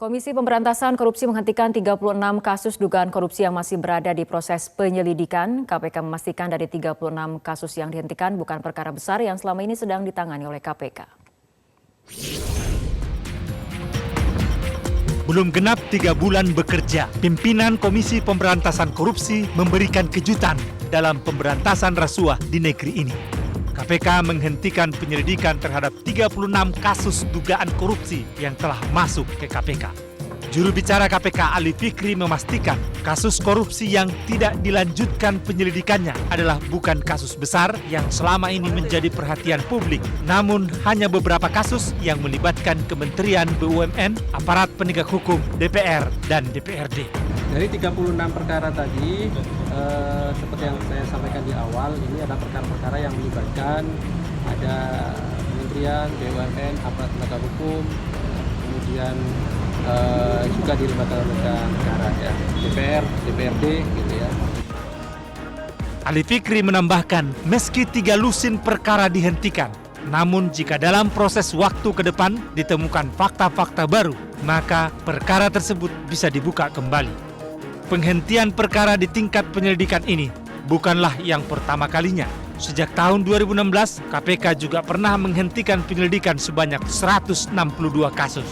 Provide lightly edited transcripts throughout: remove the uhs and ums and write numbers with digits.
Komisi Pemberantasan Korupsi menghentikan 36 kasus dugaan korupsi yang masih berada di proses penyelidikan. KPK memastikan dari 36 kasus yang dihentikan bukan perkara besar yang selama ini sedang ditangani oleh KPK. Belum genap 3 bulan bekerja, pimpinan Komisi Pemberantasan Korupsi memberikan kejutan dalam pemberantasan rasuah di negeri ini. KPK menghentikan penyelidikan terhadap 36 kasus dugaan korupsi yang telah masuk ke KPK. Juru bicara KPK Ali Fikri memastikan kasus korupsi yang tidak dilanjutkan penyelidikannya adalah bukan kasus besar yang selama ini menjadi perhatian publik, namun hanya beberapa kasus yang melibatkan Kementerian BUMN, aparat penegak hukum, DPR, dan DPRD. Dari 36 perkara tadi, seperti yang saya sampaikan di awal, ini adalah perkara-perkara yang melibatkan ada Kementerian, BUMN, aparat penegak hukum, kemudian juga di lembaga negara ya, DPR, DPRD gitu ya. Ali Fikri menambahkan, meski 3 lusin perkara dihentikan, namun jika dalam proses waktu ke depan ditemukan fakta-fakta baru, maka perkara tersebut bisa dibuka kembali. Penghentian perkara di tingkat penyelidikan ini bukanlah yang pertama kalinya. Sejak tahun 2016, KPK juga pernah menghentikan penyelidikan sebanyak 162 kasus.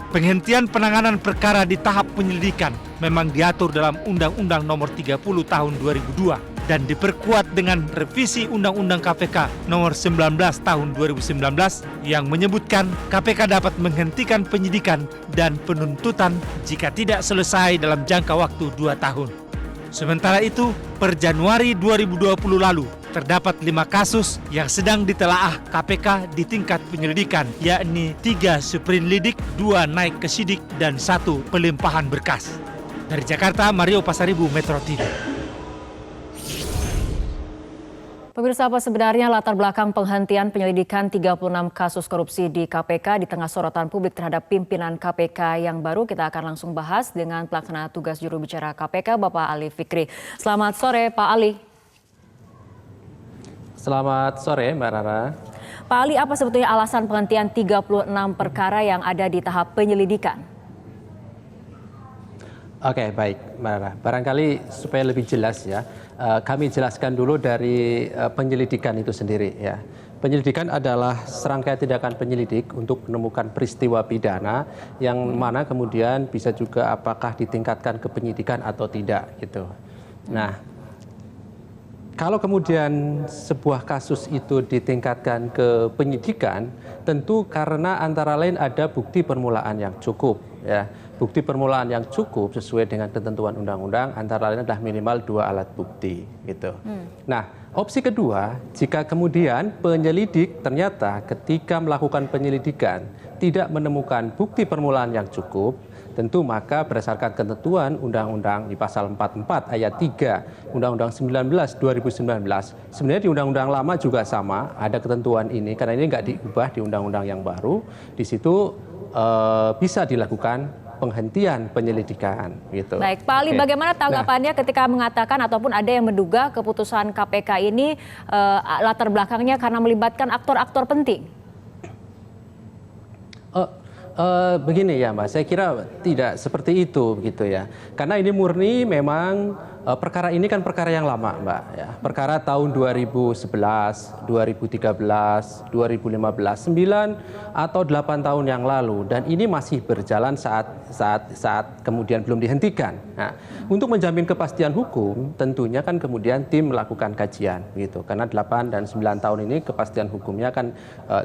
Penghentian penanganan perkara di tahap penyelidikan memang diatur dalam Undang-Undang Nomor 30 Tahun 2002 dan diperkuat dengan revisi Undang-Undang KPK Nomor 19 Tahun 2019 yang menyebutkan KPK dapat menghentikan penyidikan dan penuntutan jika tidak selesai dalam jangka waktu 2 tahun. Sementara itu, per Januari 2020 lalu, terdapat 5 kasus yang sedang ditelaah KPK di tingkat penyelidikan, yakni 3 suprinlidik, 2 naik ke sidik, dan 1 pelimpahan berkas. Dari Jakarta, Mario Pasaribu, Metro TV. Pemirsa, apa sebenarnya latar belakang penghentian penyelidikan 36 kasus korupsi di KPK di tengah sorotan publik terhadap pimpinan KPK yang baru? Kita akan langsung bahas dengan pelaksana tugas juru bicara KPK, Bapak Ali Fikri. Selamat sore, Pak Ali. Selamat sore, Mbak Rara. Pak Ali, apa sebetulnya alasan penghentian 36 perkara yang ada di tahap penyelidikan? Oke, baik, Mbak Rara. Barangkali supaya lebih jelas ya, kami jelaskan dulu dari penyelidikan itu sendiri ya. Penyelidikan adalah serangkaian tindakan penyelidik untuk menemukan peristiwa pidana yang mana kemudian bisa juga apakah ditingkatkan ke penyidikan atau tidak gitu. Nah, kalau kemudian sebuah kasus itu ditingkatkan ke penyidikan, tentu karena antara lain ada bukti permulaan yang cukup ya. Bukti permulaan yang cukup sesuai dengan ketentuan undang-undang antara lain adalah minimal 2 alat bukti gitu. Nah, opsi kedua, jika kemudian penyelidik ternyata ketika melakukan penyelidikan tidak menemukan bukti permulaan yang cukup, tentu maka berdasarkan ketentuan undang-undang di pasal 44 ayat 3 Undang-Undang 19 2019, sebenarnya di undang-undang lama juga sama ada ketentuan ini karena ini nggak diubah di undang-undang yang baru. Di situ bisa dilakukan penghentian penyelidikan gitu. Baik, Pak Ali, bagaimana tanggapannya ketika mengatakan ataupun ada yang menduga keputusan KPK ini latar belakangnya karena melibatkan aktor-aktor penting? Begini ya Mbak, saya kira tidak seperti itu gitu ya. Karena ini murni memang perkara ini kan perkara yang lama Mbak ya. Perkara tahun 2011, 2013, 2015, 9 atau 8 tahun yang lalu dan ini masih berjalan saat kemudian belum dihentikan. Nah, untuk menjamin kepastian hukum tentunya kan kemudian tim melakukan kajian gitu. Karena 8 dan 9 tahun ini kepastian hukumnya kan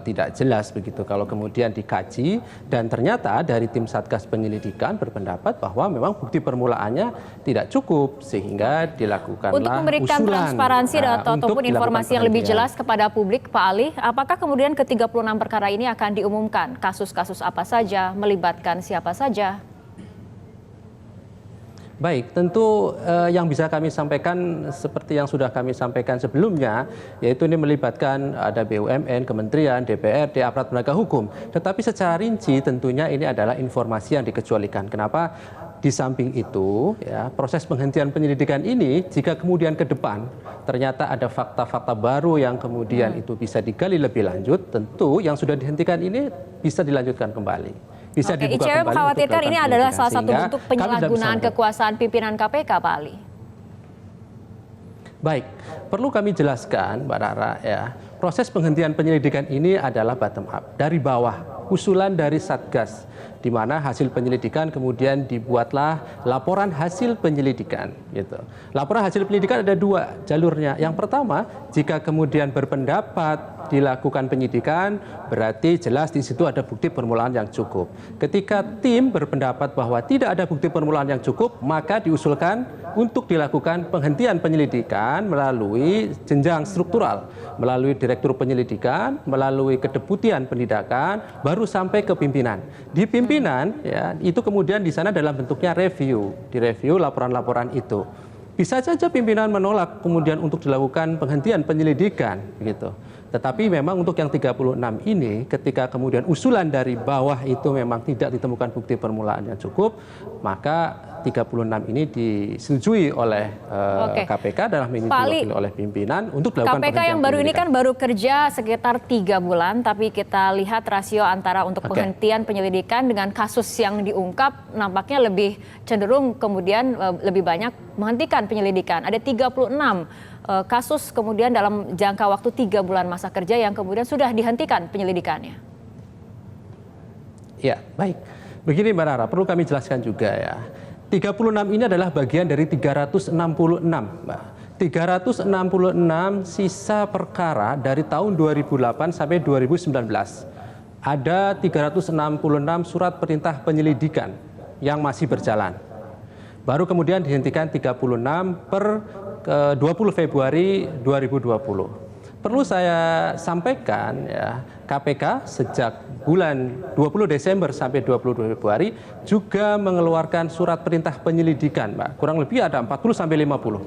tidak jelas begitu. Kalau kemudian dikaji dan ternyata dari tim Satgas Penyelidikan berpendapat bahwa memang bukti permulaannya tidak cukup sehingga dilakukanlah untuk memberikan transparansi ataupun informasi yang lebih jelas kepada publik, Pak Ali, apakah kemudian ke-36 perkara ini akan diumumkan kasus-kasus apa saja, melibatkan siapa saja? Baik, tentu yang bisa kami sampaikan seperti yang sudah kami sampaikan sebelumnya, yaitu ini melibatkan ada BUMN, Kementerian, DPRD, aparat penegak hukum. Tetapi secara rinci tentunya ini adalah informasi yang dikecualikan. Kenapa? Di samping itu, ya, proses penghentian penyelidikan ini jika kemudian ke depan ternyata ada fakta-fakta baru yang kemudian itu bisa digali lebih lanjut, tentu yang sudah dihentikan ini bisa dilanjutkan kembali. bisa Oke, dibuka ICW kembali. mengkhawatirkan ini adalah salah satu Sehingga bentuk kami tidak bisa penyalahgunaan menanggapi. kekuasaan pimpinan KPK, Pak Ali. Baik, perlu kami jelaskan, Mbak Rara, ya, proses penghentian penyelidikan ini adalah bottom up, dari bawah, usulan dari Satgas, di mana hasil penyelidikan kemudian dibuatlah laporan hasil penyelidikan. Gitu. Laporan hasil penyelidikan ada dua jalurnya. Yang pertama, jika kemudian berpendapat dilakukan penyidikan, berarti jelas di situ ada bukti permulaan yang cukup. Ketika tim berpendapat bahwa tidak ada bukti permulaan yang cukup, maka diusulkan untuk dilakukan penghentian penyelidikan melalui jenjang struktural, melalui direktur penyelidikan, melalui kedeputian penindakan, baru sampai ke pimpinan. Di pimpinan, ya, itu kemudian di sana dalam bentuknya review, direview laporan-laporan itu. Bisa saja pimpinan menolak kemudian untuk dilakukan penghentian penyelidikan, gitu. Tetapi memang untuk yang 36 ini, ketika kemudian usulan dari bawah itu memang tidak ditemukan bukti permulaan yang cukup, maka 36 ini disetujui oleh KPK dalam ini diwakili oleh pimpinan untuk dilakukan KPK yang baru ini kan baru kerja sekitar 3 bulan, tapi kita lihat rasio antara untuk penghentian penyelidikan dengan kasus yang diungkap nampaknya lebih cenderung kemudian lebih banyak menghentikan penyelidikan. Ada 36 kasus kemudian dalam jangka waktu 3 bulan masa kerja yang kemudian sudah dihentikan penyelidikannya. Ya, baik. Begini Mbak Rara, perlu kami jelaskan juga ya. 36 ini adalah bagian dari 366, Mbak. 366 sisa perkara dari tahun 2008 sampai 2019. Ada 366 surat perintah penyelidikan yang masih berjalan. Baru kemudian dihentikan 36 per 20 Februari 2020. Perlu saya sampaikan ya, KPK sejak bulan 20 Desember sampai 22 Februari juga mengeluarkan surat perintah penyelidikan, Mbak. Kurang lebih ada 40 sampai 50.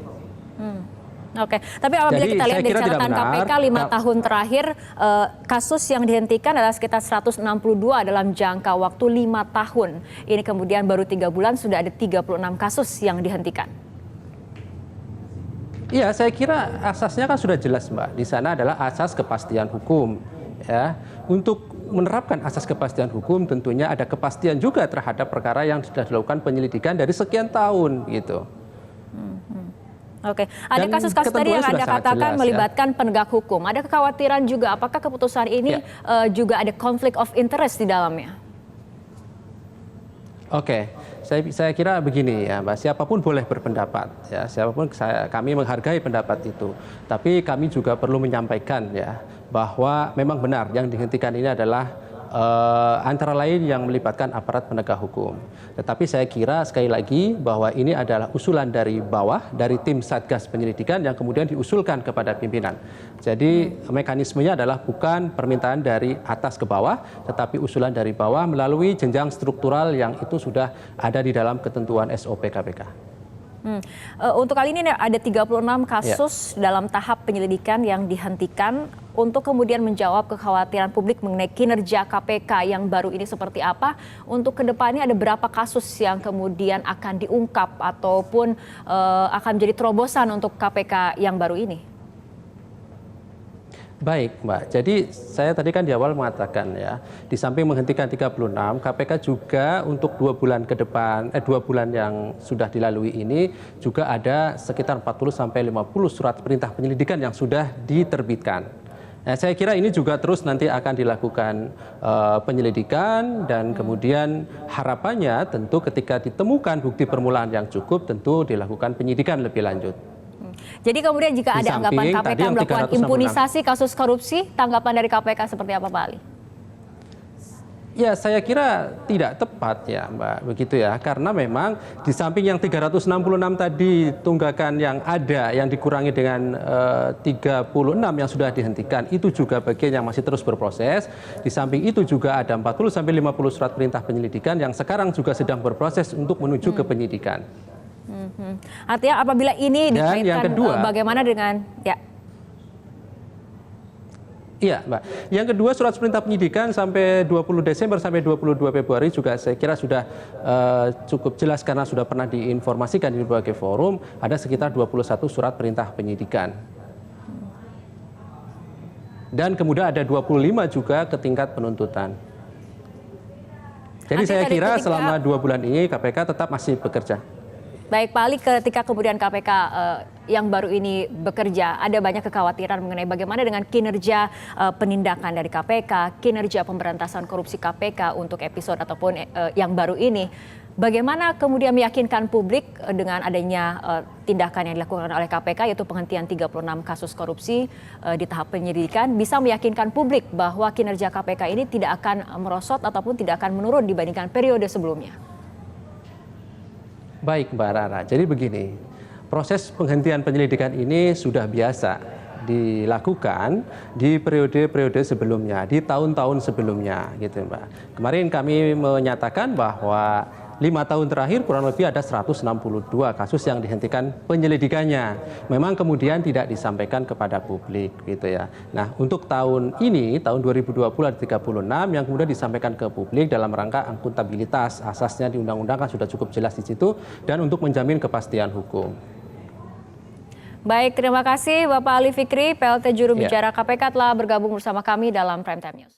Oke, tapi apabila kita lihat dari catatan KPK 5 tahun terakhir, kasus yang dihentikan adalah sekitar 162 dalam jangka waktu 5 tahun. Ini kemudian baru 3 bulan sudah ada 36 kasus yang dihentikan. Iya, saya kira asasnya kan sudah jelas, Mbak. Di sana adalah asas kepastian hukum. Ya, untuk menerapkan asas kepastian hukum tentunya ada kepastian juga terhadap perkara yang sudah dilakukan penyelidikan dari sekian tahun, gitu. Oke, ada kasus-kasus tadi yang Anda katakan melibatkan penegak hukum. Ada kekhawatiran juga apakah keputusan ini juga ada konflik of interest di dalamnya? Oke, saya kira begini ya, Mbak. Siapapun boleh berpendapat, ya. Siapapun kami menghargai pendapat itu. Tapi kami juga perlu menyampaikan ya bahwa memang benar yang dihentikan ini adalah antara lain yang melibatkan aparat penegak hukum. Tetapi saya kira sekali lagi bahwa ini adalah usulan dari bawah, dari tim Satgas Penyelidikan yang kemudian diusulkan kepada pimpinan. Jadi mekanismenya adalah bukan permintaan dari atas ke bawah, tetapi usulan dari bawah melalui jenjang struktural yang itu sudah ada di dalam ketentuan SOP KPK. Untuk kali ini ada 36 kasus dalam tahap penyelidikan yang dihentikan. Untuk kemudian menjawab kekhawatiran publik mengenai kinerja KPK yang baru ini seperti apa, untuk kedepannya ada berapa kasus yang kemudian akan diungkap ataupun akan menjadi terobosan untuk KPK yang baru ini? Baik, Mbak. Jadi saya tadi kan di awal mengatakan ya, di samping menghentikan 36, KPK juga untuk 2 bulan ke depan, 2 bulan yang sudah dilalui ini juga ada sekitar 40 sampai 50 surat perintah penyelidikan yang sudah diterbitkan. Nah, saya kira ini juga terus nanti akan dilakukan penyelidikan dan kemudian harapannya tentu ketika ditemukan bukti permulaan yang cukup tentu dilakukan penyidikan lebih lanjut. Jadi kemudian jika ada anggapan KPK melakukan impunisasi kasus korupsi, tanggapan dari KPK seperti apa, Pak Ali? Ya, saya kira tidak tepat ya, Mbak, begitu ya. Karena memang di samping yang 366 tadi tunggakan yang ada, yang dikurangi dengan 36 yang sudah dihentikan, itu juga bagian yang masih terus berproses. Di samping itu juga ada 40 sampai 50 surat perintah penyelidikan yang sekarang juga sedang berproses untuk menuju ke penyidikan. Artinya apabila ini dikaitkan bagaimana dengan Iya, Mbak. Yang kedua, surat perintah penyidikan sampai 20 Desember sampai 22 Februari juga saya kira sudah cukup jelas karena sudah pernah diinformasikan di berbagai forum, ada sekitar 21 surat perintah penyidikan. Dan kemudian ada 25 juga ke tingkat penuntutan. Jadi Artinya saya kira ketika- selama 2 bulan ini KPK tetap masih bekerja. Baik Pak Ali, ketika kemudian KPK yang baru ini bekerja, ada banyak kekhawatiran mengenai bagaimana dengan kinerja penindakan dari KPK, kinerja pemberantasan korupsi KPK untuk episode ataupun yang baru ini. Bagaimana kemudian meyakinkan publik dengan adanya tindakan yang dilakukan oleh KPK, yaitu penghentian 36 kasus korupsi di tahap penyelidikan, bisa meyakinkan publik bahwa kinerja KPK ini tidak akan merosot ataupun tidak akan menurun dibandingkan periode sebelumnya? Baik Mbak Rara, jadi begini, proses penghentian penyelidikan ini sudah biasa dilakukan di periode-periode sebelumnya, di tahun-tahun sebelumnya gitu Mbak. Kemarin kami menyatakan bahwa 5 tahun terakhir kurang lebih ada 162 kasus yang dihentikan penyelidikannya. Memang kemudian tidak disampaikan kepada publik gitu ya. Nah, untuk tahun ini, tahun 2020 ada 36 yang kemudian disampaikan ke publik dalam rangka akuntabilitas. Asasnya di undang-undang kan sudah cukup jelas di situ dan untuk menjamin kepastian hukum. Baik, terima kasih Bapak Ali Fikri, PLT Juru Bicara KPK telah bergabung bersama kami dalam Prime Time News.